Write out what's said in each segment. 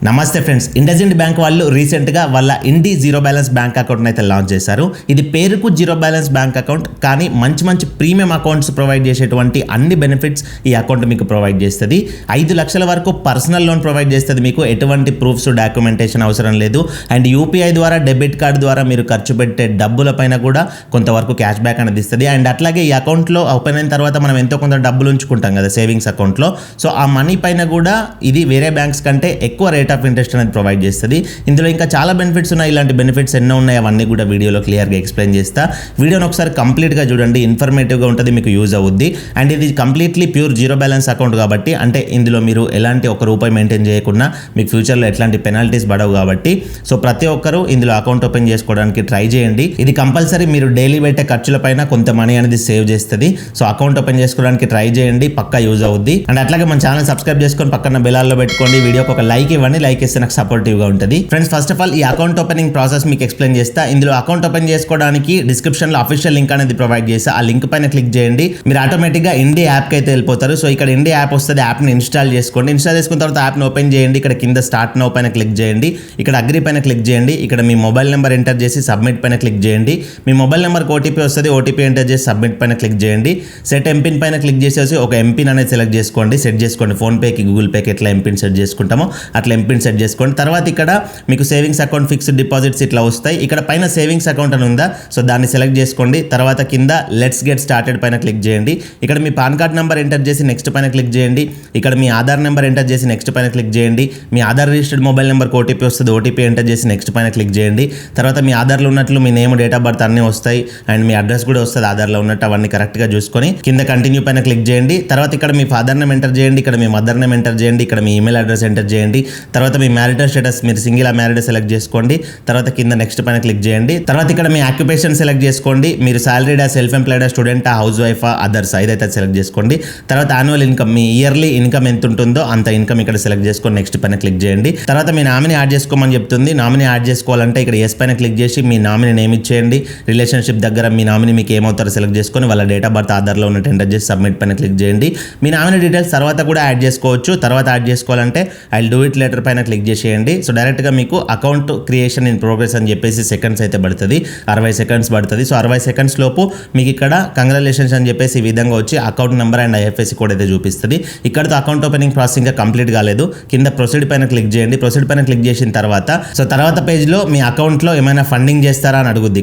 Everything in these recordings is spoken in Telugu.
నమస్తే ఫ్రెండ్స్, ఇండస్ఇండ్ బ్యాంక్ వాళ్ళు రీసెంట్గా వాళ్ళ ఇండి జీరో బ్యాలెన్స్ బ్యాంక్ అకౌంట్ని అయితే లాంచ్ చేశారు. ఇది పేరుకు జీరో బ్యాలెన్స్ బ్యాంక్ అకౌంట్, కానీ మంచి ప్రీమియం అకౌంట్స్ ప్రొవైడ్ చేసేటువంటి అన్ని బెనిఫిట్స్ ఈ అకౌంట్ మీకు ప్రొవైడ్ చేస్తుంది. 5 లక్షల వరకు పర్సనల్ లోన్ ప్రొవైడ్ చేస్తుంది. మీకు ఎటువంటి ప్రూఫ్స్, డాక్యుమెంటేషన్ అవసరం లేదు. అండ్ యూపీఐ ద్వారా, డెబిట్ కార్డు ద్వారా మీరు ఖర్చు పెట్టే డబ్బుల పైన కూడా కొంతవరకు క్యాష్ బ్యాక్ అనేది ఇస్తుంది. అండ్ అట్లాగే ఈ అకౌంట్లో ఓపెన్ అయిన తర్వాత మనం ఎంతో కొంత డబ్బులు ఉంచుకుంటాం కదా సేవింగ్స్ అకౌంట్లో. సో ఆ మనీ పైన కూడా ఇది వేరే బ్యాంక్స్ కంటే ఎక్కువ రేట్ ఆఫ్ ఇంట్రెస్ట్ అనేది ప్రొవైడ్ చేస్తుంది. ఇందులో ఇంకా చాలా బెనిఫిట్స్ ఉన్నాయి. ఇలాంటి బెనిఫిట్స్ ఎన్నో ఉన్నాయి, అవన్నీ కూడా వీడియోలో క్లియర్గా ఎక్స్ప్లెయిన్ చేస్తా. వీడియోని ఒకసారి కంప్లీట్గా చూడండి, ఇన్ఫర్మేటివ్గా ఉంటుంది, మీకు యూజ్ అవుద్ది. అండ్ ఇది completely pure zero balance account కాబట్టి, అంటే ఇందులో మీరు ఎలాంటి ₹1 మెయింటైన్ చేయకుండా మీకు ఫ్యూచర్లో ఎట్లాంటి పెనాల్టీస్ పడవు కాబట్టి, సో ప్రతి ఒక్కరూ ఇందులో అకౌంట్ ఓపెన్ చేసుకోవడానికి ట్రై చేయండి. ఇది కంపల్సరీ మీరు డైలీ పెట్టే ఖర్చుల పైన కొంత మనీ అనేది సేవ్ చేస్తుంది. సో అకౌంట్ ఓపెన్ చేసుకోవడానికి ట్రై చేయండి, పక్కా యూజ్ అవుద్ది. అండ్ అట్లాగే మన ఛానల్ సబ్స్క్రైబ్ చేసుకొని పక్కన బెల్లాల్లో పెట్టుకోండి. వీడియోకి ఒక లైక్ ఇవ్వండి, లైక్ ఇస్తే నాకు సపోర్టివ్గా ఉంటుంది. ఫ్రెండ్స్, ఫస్ట్ ఆఫ్ ఆల్ ఈ అకౌంట్ ఓపెనింగ్ ప్రాసెస్ మీకు ఎక్స్ప్లెయిన్ చేస్తా. ఇందులో అకౌంట్ ఓపెన్ చేసుకోవడానికి డిస్క్రిప్షన్లో అఫీషియల్ లింక్ అనేది ప్రొవైడ్ చేస్తా. ఆ లింక్ పైన క్లిక్ చేయండి, మీరు ఆటోమేటిక్గా ఇండి యాప్కి అయితే వెళ్ళిపోతారు. సో ఇక్కడ ఇండి యాప్ వస్తుంది, యాప్ని ఇన్స్టాల్ చేసుకోండి. ఇన్స్టాల్ చేసుకున్న తర్వాత యాప్ని ఓపెన్ చేయండి. ఇక్కడ కింద స్టార్ట్ నౌ పైన క్లిక్ చేయండి, ఇక్కడ అగ్రీ పైన క్లిక్ చేయండి. ఇక్కడ మీ మొబైల్ నెంబర్ ఎంటర్ చేసి సబ్మిట్ పైన క్లిక్ చేయండి. మీ మొబైల్ నెంబర్కి ఓటీపీ వస్తుంది, ఓటీపీ ఎంటర్ చేసి సబ్మిట్ పైన క్లిక్ చేయండి. సెట్ ఎంపిన్ పైన క్లిక్ చేసేసి ఒక ఎంపిన్ అనేది సెలెక్ట్ చేసుకోండి, సెట్ చేసుకోండి. ఫోన్పేకి, గూగుల్ పేకి ఎట్లా ఎంపిన్ సెట్ చేసుకుంటామో అట్లా ఎంపిన్ సెట్ చేసుకోండి. తర్వాత ఇక్కడ మీకు సేవింగ్స్ అకౌంట్, ఫిక్స్డ్ డిపాజిట్స్ ఇట్లా వస్తాయి. ఇక్కడ పైన సేవింగ్స్ అకౌంట్ అని ఉందా, సో దాన్ని సెలెక్ట్ చేసుకోండి. తర్వాత కింద లెట్స్ గెట్ స్టార్టెడ్ పైన క్లిక్ చేయండి. ఇక్కడ మీ పాన్ కార్డ్ నెంబర్ ఎంటర్ చేసి నెక్స్ట్ పైన క్లిక్ చేయండి. ఇక్కడ మీ ఆధార్ నెంబర్ ఎంటర్ చేసి నెక్స్ట్ పైన క్లిక్ చేయండి. మీ ఆధార్ రిజిస్టర్డ్ మొబైల్ నెంబర్కి ఓటీపీ వస్తుంది, ఓటీపీ ఎంటర్ చేసి నెక్స్ట్ పైన క్లిక్ చేయండి. తర్వాత మీ ఆధార్లో ఉన్నట్లు మీ నేమ్, డేట్ ఆఫ్ బర్త్ అన్నీ వస్తాయి. అండ్ మీ అడ్రస్ కూడా వస్తుంది ఆధార్లో ఉన్నట్టు, అవన్నీ కరెక్ట్గా చూసుకొని కింద కంటిన్యూ పైన క్లిక్ చేయండి. తర్వాత ఇక్కడ మీ ఫాదర్ నేమ్ ఎంటర్ చేయండి, ఇక్కడ మీ మదర్ నేమ్ ఎంటర్ చేయండి, ఇక్కడ మీ ఈమెయిల్ అడ్రస్ ఎంటర్ చేయండి. తర్వాత మీ మ్యారిటల్ స్టేటస్, మీరు సింగిల్ మ్యారీడ్ సెలెక్ట్ చేసుకోండి. తర్వాత కింద నెక్స్ట్ పైన క్లిక్ చేయండి. తర్వాత ఇక్కడ మీ ఆక్యుపేషన్ సెలెక్ట్ చేసుకోండి, మీరు సాలరీడా, సెల్ఫ్ ఎంప్లాయిడా, స్టూడెంటా, హౌస్ వైఫా, అదర్స్ ఏదైతే సెలెక్ట్ చేసుకోండి. తర్వాత యాన్యువల్ ఇన్కమ్, మీ ఇయర్లీ ఇన్కమ్ ఎంత ఉంటుందో అంత ఇన్కమ్ ఇక్కడ సెలెక్ట్ చేసుకొని నెక్స్ట్ పైన క్లిక్ చేయండి. తర్వాత మీ నామినీ యాడ్ చేసుకోమని చెప్తుంది. నామినీ యాడ్ చేసుకోవాలంటే ఇక్కడ ఎస్ పైన క్లిక్ చేసి మీ నామినీ నేమ్ ఇచ్చేయండి. రిలేషన్షిప్ దగ్గర మీ నామినీ మీకు ఏమవుతారో సెలెక్ట్ చేసుకొని వాళ్ళ డేట్ ఆఫ్ బర్త్ ఆధార్లో ఉన్నట్టు ఎంటర్ చేసి సబ్మిట్ పైన క్లిక్ చేయండి. మీ నామినీ డీటెయిల్స్ తర్వాత కూడా యాడ్ చేసుకోవచ్చు. తర్వాత యాడ్ చేసుకోవాలంటే I will do it later పైన క్లిక్ చేసేయండి. సో డైరెక్ట్గా మీకు అకౌంట్ క్రియేషన్ ఇన్ ప్రోగ్రెస్ అని చెప్పేసి సెకండ్స్ అయితే పడుతుంది, 60 సెకండ్స్ పడుతుంది. సో 60 సెకండ్స్ లోపు మీకు ఇక్కడ కంగ్రాచులేషన్స్ అని చెప్పేసి ఈ విధంగా వచ్చి account number and IFSC code అయితే చూపిస్తుంది. ఇక్కడతో అకౌంట్ ఓపెనింగ్ ప్రాసెస్ ఇంకా కంప్లీట్ కాలేదు. కింద ప్రొసీడ్ పైన క్లిక్ చేయండి. ప్రొసీడ్ పైన క్లిక్ చేసిన తర్వాత తర్వాత పేజ్లో మీ అకౌంట్లో ఏమైనా ఫండింగ్ చేస్తారా అని అడుగుద్ది.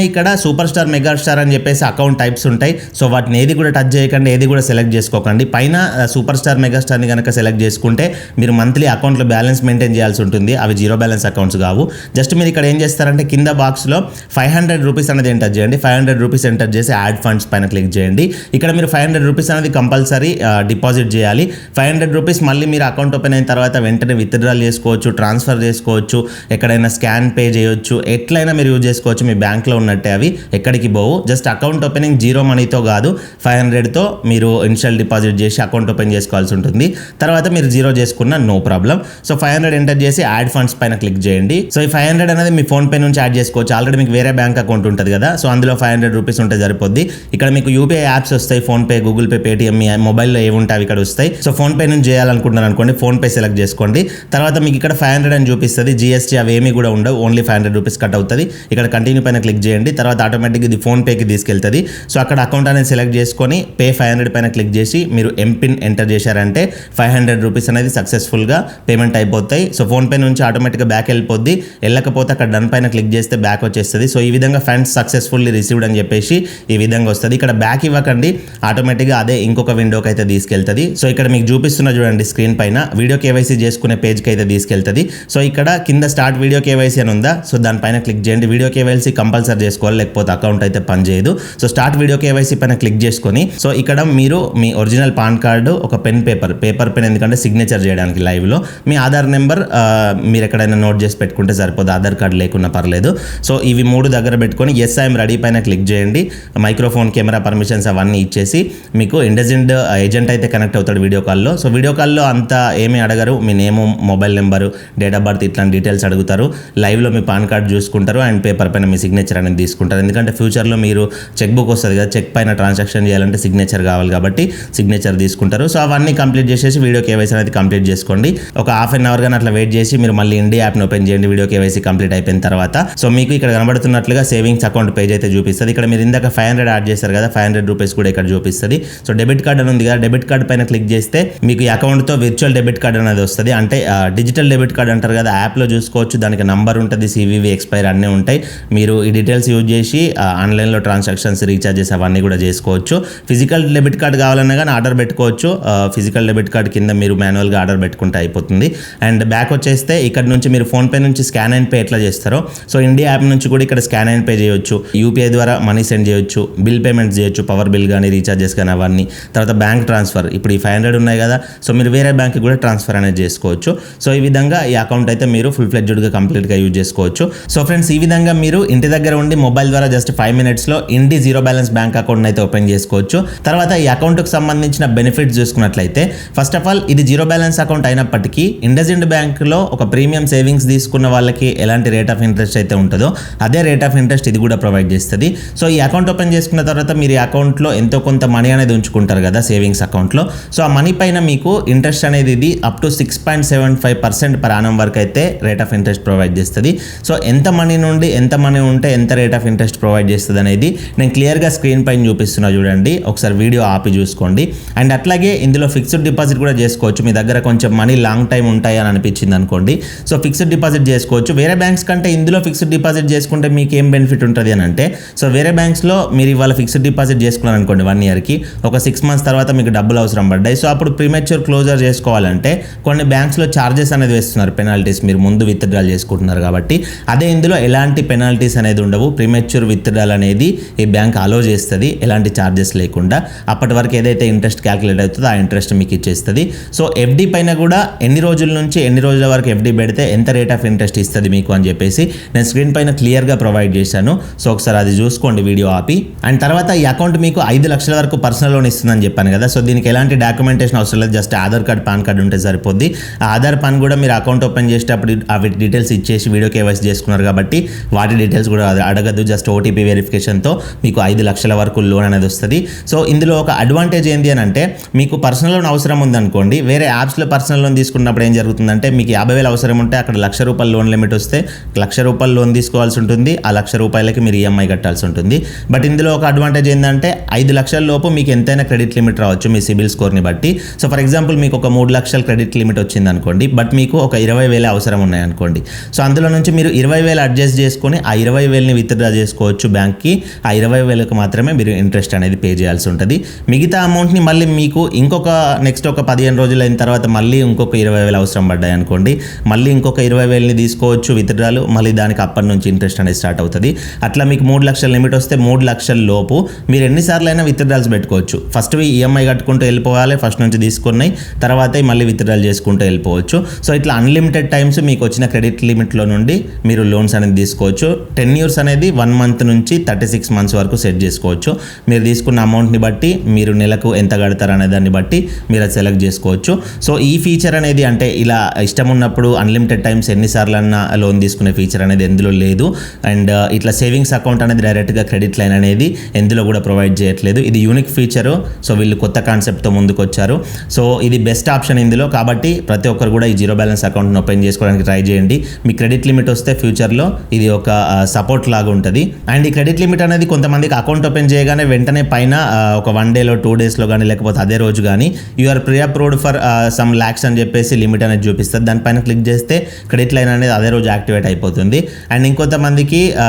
ఇక్కడ సూపర్ స్టార్, మెగా స్టార్ అని చెప్పేసి అకౌంట్ టైప్స్ ఉంటాయి. సో వాటిని ఏది కూడా టచ్ చేయకండి, ఏది కూడా సెలెక్ట్ చేసుకోకండి. పైన సూపర్ స్టార్, మెగా స్టార్ని కనుక సెలెక్ట్ చేసుకుంటే మీరు మంత్లీ అకౌంట్లో బ్యాలెన్స్ మెయింటైన్ చేయాల్సి ఉంటుంది. అవి జీరో బ్యాలెన్స్ అకౌంట్స్ కావు. జస్ట్ మీరు ఇక్కడ ఏం చేస్తారంటే కింద బాక్స్లో ₹500 అనేది ఎంటర్ చేయండి. ₹500 ఎంటర్ చేసి యాడ్ ఫండ్స్ పైన క్లిక్ చేయండి. ఇక్కడ మీరు ₹500 అనేది కంపల్సరీ డిపాజిట్ చేయాలి. ₹500 మళ్ళీ మీరు అకౌంట్ ఓపెన్ అయిన తర్వాత వెంటనే విత్డ్రాల్ చేసుకోవచ్చు, ట్రాన్స్ఫర్ చేసుకోవచ్చు, ఎక్కడైనా స్కాన్ పే చేయొచ్చు, ఎట్లయినా మీరు యూజ్ చేసుకోవచ్చు. మీ బ్యాంక్లో ఉన్నట్టే అవి ఎక్కడికి పోవు. జస్ట్ అకౌంట్ ఓపెనింగ్ జీరో మనీతో కాదు, 500తో మీరు ఇనిషియల్ డిపాజిట్ చేసి అకౌంట్ ఓపెన్ చేసుకోవాల్సి ఉంటుంది. తర్వాత మీరు జీరో చేసుకున్న నో ప్రాబ్లం. సో 500 ఎంటర్ చేసి యాడ్ ఫండ్స్ పైన క్లిక్ చేయండి. సో ఈ 500 అనేది మీ ఫోన్పే నుంచి యాడ్ చేసుకోవచ్చు. ఆల్రెడీ మీకు వేరే బ్యాంక్ అకౌంట్ ఉంటుంది కదా, సో అందులో ₹500 ఉంటే సరిపోద్ది. ఇక్కడ మీకు యూపీఐ యాప్స్ వస్తాయి, ఫోన్పే, గూగుల్ పే, పేటిఎం, మీ మొబైల్లో ఏవి ఉంటాయి ఇక్కడ వస్తాయి. సో ఫోన్పే నుంచి చేయాలనుకుంటున్నారు అనుకోండి, ఫోన్పే సెలెక్ట్ చేసుకోండి. తర్వాత మీకు ఇక్కడ 500 అని చూపిస్తుంది. జీఎస్టీ అవి ఏమీ కూడా ఉండవు, ఓన్లీ ₹500 కట్ అవుతుంది. ఇక్కడ కంటిన్యూ పైన క్లిక్ చేయండి. తర్వాత ఆటోమేటిక్గా ఇది ఫోన్పేకి తీసుకెళ్తుంది. సో అక్కడ అకౌంట్ అనేది సెలెక్ట్ చేసుకొని పే 500 పైన క్లిక్ చేసి మీరు ఎంపిన్ ఎంటర్ చేశారంటే ₹500 అనేది సక్సెస్ఫుల్గా పేమెంట్ అయిపోతాయి. సో ఫోన్పే నుంచి ఆటోమేటిక్గా బ్యాక్ వెళ్ళిపోద్ది. వెళ్ళకపోతే అక్కడ డన్ పైన క్లిక్ చేస్తే బ్యాక్ వచ్చేస్తుంది. సో ఈ విధంగా ఫండ్స్ సక్సెస్ఫుల్లీ రిసీవ్డ్ అని చెప్పేసి ఈ విధంగా వస్తుంది. ఇక్కడ బ్యాక్ ఇవ్వకండి, ఆటోమేటిక్గా అదే ఇంకొక విండోకి అయితే తీసుకెళ్తుంది. సో ఇక్కడ మీకు చూపిస్తున్న చూడండి స్క్రీన్ పైన వీడియో కేవైసీ చేసుకునే పేజ్కి అయితే తీసుకెళ్తుంది. సో ఇక్కడ కింద స్టార్ట్ వీడియో కేవైసీ అని ఉందా, సో దానిపైన క్లిక్ చేయండి. వీడియో కేవైసీ కంపల్సరీ చేసుకోవాలి, లేకపోతే అకౌంట్ అయితే పనిచేయదు. సో స్టార్ట్ వీడియో కేవైసీ పైన క్లిక్ చేసుకొని సో ఇక్కడ మీరు మీ ఒరిజినల్ పాన్ కార్డు, ఒక పేపర్ పెన్, ఎందుకంటే సిగ్నేచర్ చేయడానికి లైవ్లో, మీ ఆధార్ నెంబర్ మీరు ఎక్కడైనా నోట్ చేసి పెట్టుకుంటే సరిపోదు, ఆధార్ కార్డు లేకున్నా పర్లేదు. సో ఇవి 3 దగ్గర పెట్టుకొని ఎస్ ఐఎమ్ రెడీ పైన క్లిక్ చేయండి. మైక్రోఫోన్, కెమెరా పర్మిషన్స్ అవన్నీ ఇచ్చేసి మీకు ఇండస్ఇండ్ ఏజెంట్ అయితే కనెక్ట్ అవుతాడు వీడియో కాల్లో. సో వీడియో కాల్లో అంతా ఏమీ అడగరు, మీ name, mobile number, date of birth ఇట్లాంటి డీటెయిల్స్ అడుగుతారు. లైవ్లో మీ పాన్ కార్డు చూసుకుంటారు అండ్ పేపర్ పైన మీ సిగ్నేచర్ అనేది తీసుకుంటారు. ఎందుకంటే ఫ్యూచర్లో మీరు చెక్ బుక్ వస్తుంది కదా, చెక్ పైన ట్రాన్సాక్షన్ చేయాలంటే సిగ్నేచర్ కావాలి కాబట్టి సిగ్నేచర్ తీసుకుంటారు. సో అవన్నీ కంప్లీట్ చేసేసి వీడియో కేవైసీ అనేది కంప్లీట్ చేసుకోండి. ఒక హాఫ్ అన్ అవర్ గానీ అట్లా వెయిట్ చేసి మీరు మళ్ళీ ఇండియా యాప్ని ఓపెన్ చేయండి వీడియో కేవైసీ కంప్లీట్ అయిపోయిన తర్వాత. సో మీకు ఇక్కడ కనబడుతున్నట్లుగా సేవింగ్స్ అకౌంట్ పేజ్ అయితే చూపిస్తుంది. ఇక్కడ మీరు ఇందాక 500 యాడ్ చేశారు కదా, 500 రూపీస్ కూడా ఇక్కడ చూపిస్తుంది. సో డెబిట్ కార్డ్ అని ఉంది కదా, డెబిట్ కార్డ్ పైన క్లిక్ చేస్తే మీకు ఈ అకౌంట్తో విర్చువల్ డెబిట్ కార్డ్ అనేది వస్తుంది. అంటే డిజిటల్ డెబిట్ కార్డ్ అంటారు కదా, యాప్లో చూసుకోవచ్చు. దానికి నంబర్ ఉంటుంది, CVV ఎక్స్పైర్ అన్నీ ఉంటాయి. మీరు ఈ డీటెయిల్స్ యూజ్ చేసి ఆన్లైన్లో ట్రాన్సాక్షన్స్ రీఛార్జెస్ అవన్నీ కూడా చేసుకోవచ్చు. ఫిజికల్ డెబిట్ కార్డ్ కావాలన్నా కానీ ఆర్డర్ పెట్టుకోవచ్చు. ఫిజికల్ డెబిట్ కార్డ్ కింద మీరు మాన్యువల్గా ఆర్డర్ పెట్టుకుంటే అయిపోతుంది. అండ్ బ్యాక్ వచ్చేస్తే ఇక్కడ నుంచి మీరు ఫోన్పే నుంచి స్కాన్ అండ్ పే ఎట్లా చేస్తారో, సో ఇండియా యాప్ నుంచి కూడా ఇక్కడ స్కాన్ అండ్ పే చేయొచ్చు. UPI ద్వారా మనీ సెండ్ చేయొచ్చు, బిల్ పేమెంట్స్ చేయొచ్చు, పవర్ బిల్ కానీ రీఛార్జెస్ కానీ అవన్నీ. తర్వాత బ్యాంక్ ట్రాన్స్ఫర్, ఇప్పుడు ఈ 500 ఉన్నాయి కదా, సో మీరు వేరే బ్యాంక్కి కూడా ట్రాన్స్ఫర్ అనేది చేసుకోవచ్చు. సో ఈ విధంగా ఈ అకౌంట్ అయితే మీరు ఫుల్ ఫ్లెడ్జ్డ్గా కంప్లీట్గా యూజ్ చేసుకోవచ్చు. సో ఫ్రెండ్స్, ఈ విధంగా మీరు ఇంటి దగ్గర ఉండి మొబైల్ ద్వారా జస్ట్ 5 minutesలో ఇండి జీరో బ్యాలెన్స్ బ్యాంక్ అకౌంట్ అయితే ఓపెన్ చేసుకోవచ్చు. తర్వాత ఈ అకౌంట్కి సంబంధించిన బెనిఫిట్స్ చూసుకున్నట్లయితే, ఫస్ట్ ఆఫ్ ఆల్ ఇది జీరో బ్యాలెన్స్ అకౌంట్ అయినప్పటికీ ఇండస్ఇండ్ బ్యాంక్లో ఒక ప్రీమియం సేవింగ్స్ తీసుకున్న వాళ్ళకి ఎలాంటి రేట్ ఆఫ్ ఇంట్రెస్ట్ అయితే ఉంటుందో అదే రేట్ ఆఫ్ ఇంట్రెస్ట్ ఇది కూడా ప్రొవైడ్ చేస్తుంది. సో ఈ అకౌంట్ ఓపెన్ చేసుకున్న తర్వాత మీరు ఈ అకౌంట్లో ఎంతో కొంత మనీ అనేది ఉంచుకుంటారు కదా సేవింగ్స్ అకౌంట్లో. సో ఆ మనీ పైన మీకు ఇంట్రెస్ట్ అనేది ఇది అప్ టు 6.75% per annum వరకు అయితే రేట్ ఆఫ్ ఇంట్రెస్ట్ ప్రొవైడ్ చేస్తుంది. సో ఎంత మనీ నుండి ఎంత మనీ ఉంటే ఎంత రేట్ ఆఫ్ ఇంట్రెస్ట్ ప్రొవైడ్ చేస్తుంది అనేది నేను క్లియర్గా స్క్రీన్ పైన చూపిస్తున్నా చూడండి, ఒకసారి వీడియో ఆపి చూసుకోండి. అండ్ అట్లాగే ఇందులో ఫిక్స్డ్ డిపాజిట్ కూడా చేసుకోవచ్చు. మీ దగ్గర కొంచెం మనీ లాంగ్ టైం ఉంటాయి అని అనిపించింది అనుకోండి, సో ఫిక్స్డ్ డిపాజిట్ చేసుకోవచ్చు. వేరే బ్యాంక్స్ కంటే ఇందులో ఫిక్స్డ్ డిపాజిట్ చేసుకుంటే మీకు ఏం బెనిఫిట్ ఉంటుంది అని అంటే, సో వేరే బ్యాంక్స్లో మీరు ఇవాళ ఫిక్స్డ్ డిపాజిట్ చేసుకున్నారు అనుకోండి 1 yearకి, ఒక 6 months తర్వాత మీకు డబ్బులు అవసరం పడ్డాయి. సో అప్పుడు ప్రీమెచ్యూర్ క్లోజర్ చేసుకోవాలంటే కొన్ని బ్యాంక్స్లో ఛార్జెస్ అనేది వేస్తున్నారు, పెనాల్టీస్, మీరు ముందు విత్డ్రాల్ చేసుకుంటున్నారు కాబట్టి. అదే ఇందులో ఎలాంటి పెనాల్టీస్ అనేది ఉండవు. ప్రీమెచ్యూర్ విత్డ్రాల్ అనేది ఈ బ్యాంక్ అలో చేస్తుంది ఎలాంటి ఛార్జెస్ లేకుండా. అప్పటి వరకు ఏదైతే ఇంట్రెస్ట్ క్యాలిక్యులేట్ అవుతుందో ఆ ఇంట్రెస్ట్ మీకు ఇచ్చేస్తుంది. సో FD పైన కూడా ఎన్ని రోజుల నుంచి ఎన్ని రోజుల వరకు FD పెడితే ఎంత రేట్ ఆఫ్ ఇంట్రెస్ట్ ఇస్తుంది మీకు అని చెప్పేసి నేను స్క్రీన్ పైన క్లియర్గా ప్రొవైడ్ చేశాను. సో ఒకసారి అది చూసుకోండి వీడియో ఆపి. అండ్ తర్వాత ఈ అకౌంట్ మీకు 5 లక్షల వరకు పర్సనల్ లోన్ ఇస్తుందని చెప్పాను కదా, సో దీనికి ఎలాంటి డాక్యుమెంటేషన్ అవసరం లేదు, just Aadhaar card, pan card ఉంటే సరిపోద్ది. ఆ ఆధార్ పాన్ కూడా మీరు అకౌంట్ ఓపెన్ చేసేటప్పుడు అవి డీటెయిల్స్ ఇచ్చేసి వీడియో కేవైసీ చేసుకున్నారు కాబట్టి వాటి డీటెయిల్స్ కూడా అడగదు, జస్ట్ OTP వెరిఫికేషన్తో మీకు 5 లక్షల వరకు లోన్ అనేది వస్తుంది. సో ఇందులో ఒక అడ్వాంటేజ్ ఏంటి అని అంటే, మీకు పర్సనల్ లోన్ అవసరం ఉందనుకోండి, వేరే యాప్స్లో పర్సనల్ లోన్ తీసుకున్నప్పుడు ఏం జరుగుతుందంటే, మీకు 50,000 అవసరం ఉంటే అక్కడ ₹1,00,000 లోన్ లిమిట్ వస్తే ₹1,00,000 లోన్ తీసుకోవాల్సి ఉంటుంది. ఆ ₹1,00,000 మీరు EMI కట్టాల్సి ఉంటుంది. బట్ ఇందులో ఒక అడ్వాంటేజ్ ఏంటంటే 5 లక్షల లోపు మీకు ఎంతైనా క్రెడిట్ లిమిట్ రావచ్చు మీ సిబిల్ స్కోర్ని బట్టి. సో ఫర్ ఎగ్జాంపుల్ మీకు ఒక 3 లక్షల క్రెడిట్ లిమిట్ వచ్చింది అనుకోండి, బట్ మీకు ఒక 20,000 అవసరం ఉన్నాయి అనుకోండి. సో అందులో నుంచి మీరు 20,000 అడ్జస్ట్ చేసుకొని ఆ 20,000ని విత్డ్రా చేసుకోవచ్చు బ్యాంక్కి. ఆ 20,000కి మాత్రమే మీరు ఇంట్రెస్ట్ అనేది పే చేయాల్సి ఉంటుంది. మిగతా అమౌంట్ని మళ్ళీ మీకు ఇంకొక నెక్స్ట్ ఒక 15 రోజులు అయిన తర్వాత మళ్ళీ ఇంకొక 20,000 అవసరం పడ్డాయి అనుకోండి, మళ్ళీ ఇంకొక 20,000ని తీసుకోవచ్చు విత్డ్రాలు, మళ్ళీ దానికి అప్పటి నుంచి ఇంట్రెస్ట్ అనేది స్టార్ట్ అవుతుంది. అట్లా మీకు 3 లక్షల లిమిట్ వస్తే 3 లక్షల లోపు మీరు ఎన్నిసార్లు అయినా విత్డ్రాల్స్ పెట్టుకోవచ్చు. ఫస్ట్ EMI కట్టుకుంటూ వెళ్ళిపోవాలి, ఫస్ట్ నుంచి తీసుకున్నాయి, తర్వాత మళ్ళీ విత్డ్రాల్ చేసుకుంటూ వెళ్ళిపోవచ్చు. సో ఇట్లా అన్లిమిటెడ్ టైమ్స్ మీకు వచ్చిన క్రెడిట్ లిమిట్లో నుండి మీరు లోన్స్ అనేది తీసుకోవచ్చు. 10 years అనేది 1 month నుంచి 36 months వరకు సెట్ చేసుకోవచ్చు. మీరు తీసుకున్న అమౌంట్ని బట్టి మీరు నెలకు ఎంత కడతారు అనే దాన్ని బట్టి మీరు అది సెలెక్ట్ చేసుకోవచ్చు. సో ఈ ఫీచర్ అనేది అంటే ఇలా ఇష్టం ఉన్నప్పుడు అన్లిమిటెడ్ టైమ్స్ ఎన్నిసార్లు అన్నా లోన్ తీసుకునే ఫీచర్ అనేది ఎందులో లేదు. అండ్ ఇట్లా సేవింగ్స్ అకౌంట్ అనేది డైరెక్ట్గా క్రెడిట్ లైన్ అనేది ఎందులో కూడా ప్రొవైడ్ చేయట్లేదు. ఇది యూనిక్ ఫీచరు. సో వీళ్ళు కొత్త కాన్సెప్ట్తో ముందుకు వచ్చారు. సో ఇది బెస్ట్ ఆప్షన్ ఇందులో, కాబట్టి ప్రతి ఒక్కరు కూడా ఈ జీరో బ్యాలెన్స్ అకౌంట్ని ఓపెన్ చేసుకోవడానికి ట్రై చేయండి. మీ క్రెడిట్ లిమిట్ వస్తే ఫ్యూచర్లో ఇది ఒక సపోర్ట్ లాగా ఉంటుంది. అండ్ ఈ క్రెడిట్ లిమిట్ అనేది కొంతమందికి అకౌంట్ ఓపెన్ చేయగానే వెంటనే పైన ఒక 1 dayలో 2 daysలో కానీ లేకపోతే అదే రోజు కానీ you're pre approved for some lakhs అని చెప్పేసి లిమిట్ అనేది చూపిస్తుంది. దానిపైన క్లిక్ చేస్తే క్రెడిట్ లైన్ అనేది అదే రోజు యాక్టివేట్ అయిపోతుంది. అండ్ ఇంకొంతమందికి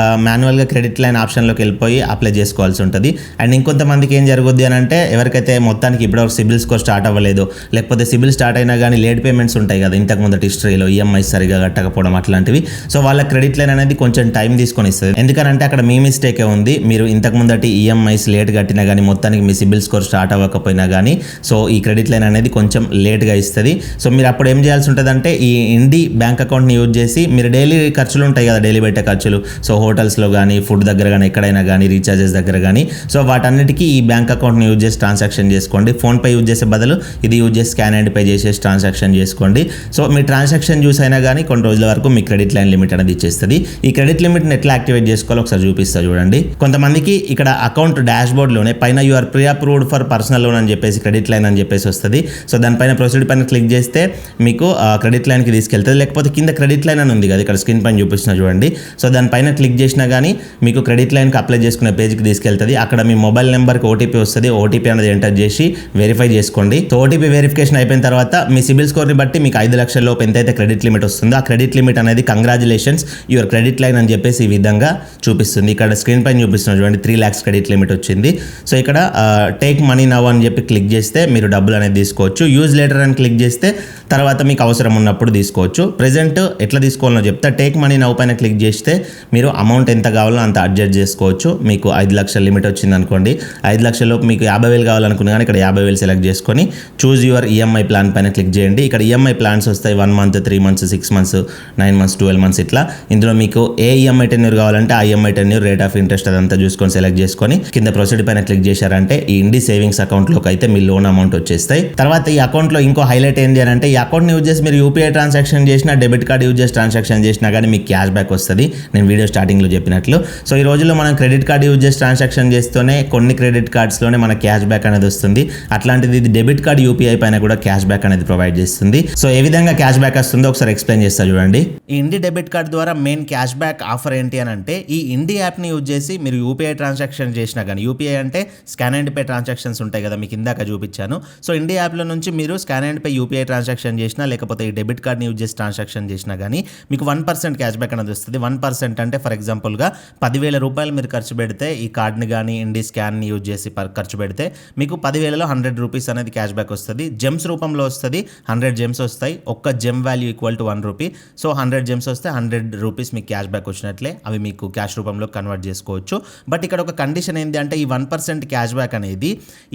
మాన్యువల్గా క్రెడిట్ లైన్ ఆప్షన్లోకి వెళ్ళిపోయి అప్లై చేసుకోవాల్సి ఉంటుంది. అండ్ ఇంకొంతమందికి ఏం జరుగుద్ది అని అంటే, ఎవరికైతే మొత్తానికి ఇప్పటివరకు సిబిల్ స్కోర్ స్టార్ట్ అవ్వలేదు, లేకపోతే సిబిల్ స్టార్ట్ అయినా కానీ లేట్ పేమెంట్స్ ఉంటాయి కదా ఇంతకు ముందు హిస్టరీలో, EMI సరిగా కట్టకపోవడం అట్లాంటివి, సో వాళ్ళ క్రెడిట్ లైన్ అనేది కొంచెం టైం తీసుకొని ఇస్తుంది. ఎందుకంటే అక్కడ మీ మిస్టేకే ఉంది. మీరు ఇంతకు ముందటి EMIs లేట్ కట్టినా కానీ మొత్తానికి మీ సిబిల్ స్కోర్ స్టార్ట్ అవ్వకపోయినా కానీ సో ఈ క్రెడిట్ లైన్ అనేది కొంచెం లేట్గా ఇస్తుంది. సో మీరు అప్పుడు ఏం చేయాల్సి ఉంటుంది అంటే, ఈ ఇండి బ్యాంక్ అకౌంట్ని యూజ్ చేసి మీరు డైలీ ఖర్చులు ఉంటాయి కదా, డైలీ పెట్టే ఖర్చులు, సో హోటల్స్లో కానీ ఫుడ్ దగ్గర కానీ ఎక్కడైనా కానీ రీఛార్జెస్ దగ్గర కానీ, సో వాటన్నిటికీ ఈ బ్యాంక్ అకౌంట్ని యూజ్ చేసి ట్రాన్సాక్షన్ చేసుకోండి. ఫోన్పే యూజ్ చేసే బదులు ఇది యూజ్ చేసి స్కాన్ అండ్ పే చేసేసి ట్రాన్సాక్షన్ చేసుకోండి. సో మీ ట్రాన్సాక్షన్ యూస్ అయినా కానీ కొన్ని రోజుల వరకు మీ క్రెడిట్ లైన్ లిమిట్ అనేది ఇచ్చేస్తుంది. ఈ క్రెడిట్ లిమిట్ని ఎట్లా యాక్టివేట్ చేసుకోవాలో ఒకసారి చూపిస్తా చూడండి. కొంతమందికి ఇక్కడ అకౌంట్ డాష్ బోర్డ్లోనే పైన you're pre approved for personal loan అని చెప్పేసి క్రెడిట్ లైన్ అని చెప్పేసి వస్తుంది. సో దానిపైన ప్రొసీడ్ పైన క్లిక్ చేస్తే మీకు క్రెడిట్ లైన్కి తీసుకెళ్తుంది. లేకపోతే కింద క్రెడిట్ లైన్ అని ఉంది కదా, ఇక్కడ స్క్రీన్ పైన చూపిస్తున్నా చూడండి. సో దానిపైన క్లిక్ చేసినా కానీ మీకు క్రెడిట్ లైన్కి అప్లై చేసుకునే పేజ్కి తీసుకెళ్తుంది. అక్కడ మీ మొబైల్ నెంబర్కి ఓటీపీ వస్తుంది. ఓటీపీ అనేది ఎంటర్ చేసి వెరిఫై చేసుకోండి. సో ఓటీపీ వెరిఫికేషన్ అయిపోయిన తర్వాత మీ సిబిల్ స్కోర్ని బట్టి మీకు 5 లక్షల లోపు ఎంతైతే క్రెడిట్ లిమిట్ వస్తుందో ఆ క్రెడిట్ లిమిట్ అనేది కంగ్రాచులేషన్స్ యువర్ క్రెడిట్ లైన్ అని చెప్పేసి ఈ విధంగా చూపిస్తుంది. ఇక్కడ స్క్రీన్ పైన చూపిస్తున్నారు చూడండి, 3 lakhs క్రెడిట్ లిమిట్ వచ్చింది. సో ఇక్కడ టేక్ మనీ నవ్ అని చెప్పి క్లిక్ చేస్తే మీరు డబ్బులు అనేది తీసుకోవచ్చు. యూజ్ లేటర్ అని క్లిక్ చేస్తే తర్వాత మీకు అవసరం ఉన్నప్పుడు తీసుకోవచ్చు. ప్రెజెంట్ ఎట్లా తీసుకోవాలో చెప్తా. టేక్ మనీ నవ్ పైన క్లిక్ చేస్తే మీరు అమౌంట్ ఎంత కావాలో అంత అడ్జస్ట్ చేసుకోవచ్చు. మీకు 5 లక్షల లిమిట్ వచ్చింది అనుకోండి, 5 లక్షల లోపు మీకు 50,000 కావాలనుకున్నా కానీ ఇక్కడ 50,000 సెలెక్ట్ చేసుకొని చూజ్ యువర్ ఈఎంఐ ప్లాన్ పైన క్లిక్ చేయండి. ఇక్కడ ఈఎంఐ ప్లాన్స్ వస్తాయి, 1 month, 3 months, 6 months, 9 months, 12 months ఇట్లా. ఇందులో మీకు ఏ ఈఎంఐ టెన్యూర్ కావాలంటే ఆ EMI tenure, rate of interest అదంతా చూసుకొని సెలెక్ట్ చేసుకొని కింద ప్రొసీడ్ పైన క్లిక్ చేశారంటే ఈ ఇండి సేవింగ్స్ అకౌంట్లోకి అయితే మీ లోన్ అమౌంట్ వచ్చేస్తాయి. తర్వాత ఈ అకౌంట్లో ఇంకో హైలైట్ ఏంటి అని అంటే, ఈ అకౌంట్ని యూజ్ చేసి మీరు యూపీఐ ట్రాన్సాక్షన్ చేసినా, డెబిట్ కార్డ్ యూజ్ చేసి ట్రాన్సాక్షన్ చేసినా కానీ మీకు క్యాష్ బ్యాక్ వస్తుంది, నేను వీడియో స్టార్టింగ్లో చెప్పినట్లు. సో ఈ రోజుల్లో మనం క్రెడిట్ కార్డ్ యూజ్ చేసి ట్రాన్సాక్షన్ చేస్తూనే కొన్ని క్రెడిట్ కార్డ్స్లోనే మన క్యాష్ బ్యాక్ అనేది వస్తుంది. అట్లాంటిది ఇది డెబిట్ కార్డ్ యూపీఐ పైన కూడా క్యాష్ బ్యాక్ అనేది ప్రొవైడ్ చేస్తుంది. సో ఏ విధంగా క్యాష్ బ్యాక్ వస్తుందో ఒకసారి ఎక్స్ప్లెయిన్ చేస్తా చూడండి. ఈ ఇండి డెబిట్ కార్డ్ ద్వారా మెయిన్ క్యాష్ బ్యాక్ ఆఫర్ ఏంటి అని అంటే, ఈ ఇండి యాప్ని యూజ్ చేసి మీరు యూపీఐ ట్రాన్సాక్షన్ చేసినా కానీ, యూపీఐ అంటే స్కాన్ అండ్ పే ట్రాన్సాక్షన్స్ ఉంటాయి కదా, మీకు ఇందాక చూపించాను. సో ఇండి యాప్లో నుంచి మీరు scan and pay UPI transaction చేసినా, లేకపోతే ఈ డెబిట్ కార్డ్ని యూజ్ చేసి ట్రాన్సాక్షన్ చేసినా కానీ మీకు 1% క్యాష్ బ్యాక్ అనేది వస్తుంది. 1% అంటే ఫర్ ఎగ్జాంపుల్గా 10,000 రూపాయలు మీరు ఖర్చు పెడితే, ఈ కార్డ్ని కానీ ఇండి స్కాన్ని యూజ్ చేసి ఖర్చు పెడితే మీకు 10,000లో 100 రూపీస్ అనేది క్యాష్ బ్యాక్ వస్తుంది. జెమ్స్ రూపంలో వస్తుంది, 100 జెమ్స్ వస్తాయి. ఒక్క gem value equal to 1 rupee. So 100 gems వస్తే 100 రూపీస్ మీకు క్యాష్ బ్యాక్ వచ్చినట్లే, అవి మీకు క్యాష్ రూపంలో కన్వర్ట్ చేసుకోవచ్చు. బట్ ఇక్కడ ఒక కండిషన్ ఏంటి అంటే, ఈ 1% క్యాష్ బ్యాక్ అనేది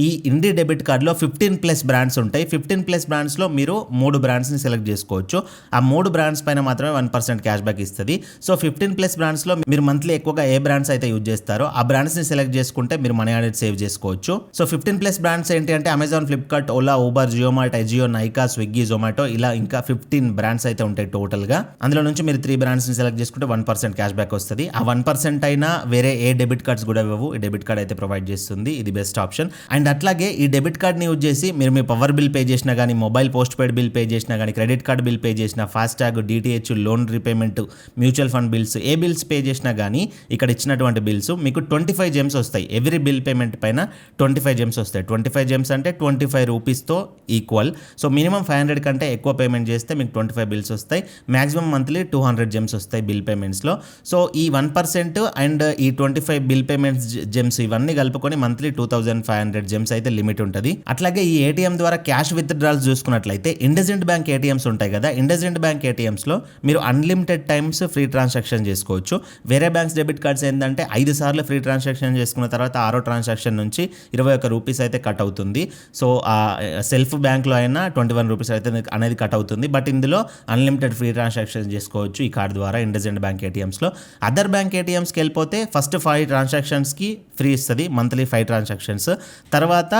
ఈ ఇండి డెబిట్ కార్డ్లో 15+ బ్రాండ్స్ ఉంటాయి. 15+ బ్రాండ్స్లో మీరు 3 బ్రాండ్స్ని సెలెక్ట్ చేసుకోవచ్చు. ఆ 3 బ్రాండ్స్ పైన మాత్రమే 1% క్యాష్ బ్యాక్ ఇస్తుంది. సో 15+ బ్రాండ్స్లో మీరు మంత్లీ ఎక్కువగా ఏ బ్రాండ్స్ అయితే యూజ్ చేస్తారో ఆ బ్రాండ్స్ని సెలెక్ట్ చేసుకుంటే మీరు మనీ అనేది సేవ్ చేసుకోవచ్చు. సో 15+ బ్రాండ్స్ ఏంటి అంటే Amazon, Flipkart, Ola, Uber, JioMart, Ajio, Nykaa, Swiggy, Zomato, ఇలా ఇంకా 15 బ్రాండ్స్ అయితే ఉంటాయి టోటల్గా. అందులో నుంచి మీరు 3 బ్రాండ్స్ని సెలెక్ట్ చేసుకుంటే 1% క్యాష్ బ్యాక్ వస్తుంది. ఆ 1% అయినా వేరే ఏ డెబిట్ కార్డ్స్ కూడా ఇవ్వవు, ఈ డెబిట్ కార్డ్ అయితే ప్రొవైడ్ చేస్తుంది. ఇది బెస్ట్ ఆప్షన్. అండ్ అట్లాగే ఈ డెబిట్ కార్డ్ని యూజ్ చేసి మీరు మీ పవర్ బిల్ పే చేసినా కానీ, mobile post paid bill pay చేసినా కానీ, క్రెడిట్ కార్డ్ బిల్ పే చేసినా, FASTag, DTH, loan repayment, mutual fund bills, ఏ బిల్స్ పే చేసినా కానీ ఇక్కడ ఇచ్చినటువంటి బిల్స్ మీకు 25 జెమ్స్ వస్తాయి. ఎవ్రీ బిల్ పేమెంట్ పైన 25 జెమ్స్ వస్తాయి. 25 జెమ్స్ అంటే 25 రూపీస్తో ఈక్వల్. సో మినిమం 500 కంటే ఎక్కువ పేమెంట్ చేస్తే మీకు 25 బిల్స్ వస్తాయి. మ్యాక్సిమం మంత్లీ 200 జెమ్స్ వస్తాయి బిల్ పేమెంట్స్లో. సో ఈ 1% అండ్ ఈ 25 బిల్ పేమెంట్స్ జెమ్స్ ఇవన్నీ కలుపుకొని మంత్లీ 2500 జెమ్స్ అయితే లిమిట్ ఉంటుంది. అట్లాగే ఈ ఏటీఎం ద్వారా క్యాష్ విత్డ్రాల్స్ చూసుకున్నట్లయితే ఇండస్ఇండ్ బ్యాంక్ ఏటీఎంస్ ఉంటాయి కదా, ఇండస్ఇండ్ బ్యాంక్ ఏటీఎంస్లో మీరు అన్లిమిటెడ్ టైమ్స్ ఫ్రీ ట్రాన్సాక్షన్ చేసుకోవచ్చు. వేరే బ్యాంక్స్ డెబిట్ కార్డ్స్ ఏంటంటే 5 సార్లు ఫ్రీ ట్రాన్సాక్షన్ చేసుకున్న తర్వాత 6వ ట్రాన్సాక్షన్ నుంచి 21 రూపీస్ అయితే కట్ అవుతుంది. సో సెల్ఫ్ బ్యాంక్లో అయినా 21 రూపీస్ అయితే అనేది కట్ అవుతుంది. బట్ ఇందులో అన్లిమిటెడ్ ఫ్రీ ట్రాన్సాక్షన్ చేసుకోవచ్చు ఈ కార్డ్ ద్వారా ఇండస్ఇండ్ బ్యాంక్ ఏటీఎంస్లో. అదర్ బ్యాంక్ ఏటీఎంస్కి వెళ్ళిపోతే ఫస్ట్ 5 ట్రాన్సాక్షన్స్కి ఫ్రీ ఇస్తుంది, మంత్లీ 5 ట్రాన్సాక్షన్స్. తర్వాత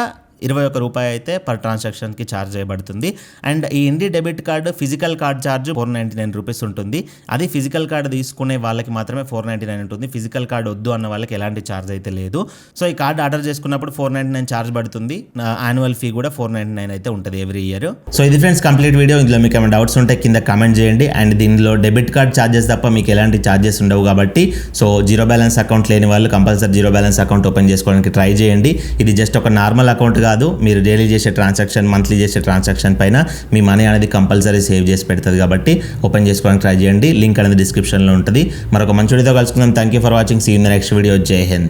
21 రూపాయి అయితే పర్ ట్రాన్సాక్షన్కి ఛార్జ్ చేయబడుతుంది. అండ్ ఈ Indie debit card physical card charge 499 rupees ఉంటుంది. అది ఫిజికల్ కార్డు తీసుకునే వాళ్ళకి మాత్రమే 499 ఉంటుంది. ఫిజికల్ కార్డు వద్దు అన్న వాళ్ళకి ఎలాంటి ఛార్జ్ అయితే లేదు. సో ఈ కార్డు ఆర్డర్ చేసుకున్నప్పుడు 499 ఛార్జ్ పడుతుంది. యాన్యువల్ ఫీ కూడా 499 అయితే ఉంటుంది ఎవ్రీ ఇయర్. సో ఇది ఫ్రెండ్స్ కంప్లీట్ వీడియో. ఇందులో మీకు ఏమైనా డౌట్స్ ఉంటే కింద కామెంట్ చేయండి. అండ్ దీనిలో డెబిట్ కార్డ్ ఛార్జెస్ తప్ప మీకు ఎలాంటి ఛార్జెస్ ఉండవు కాబట్టి సో జీరో బ్యాలెన్స్ అకౌంట్ లేని వాళ్ళు compulsory zero balance account open చేసుకోవడానికి ట్రై చేయండి. ఇది జస్ట్ ఒక నార్మల్ అకౌంట్ కాదు, మీరు డైలీ చేసే ట్రాన్సాక్షన్, మంత్లీ చేసే ట్రాన్సాక్షన్ పైన మీ మనీ అనేది కంపల్సరీ సేవ్ చేసి పెడుతుంది కాబట్టి ఓపెన్ చేసుకోవడానికి ట్రై చేయండి. లింక్ అనేది డిస్క్రిప్షన్లో ఉంటుంది. మరొక మంచి వీడియోతో కలుసుకుందాం. Thank you for watching. See in the next video. Jai Hind.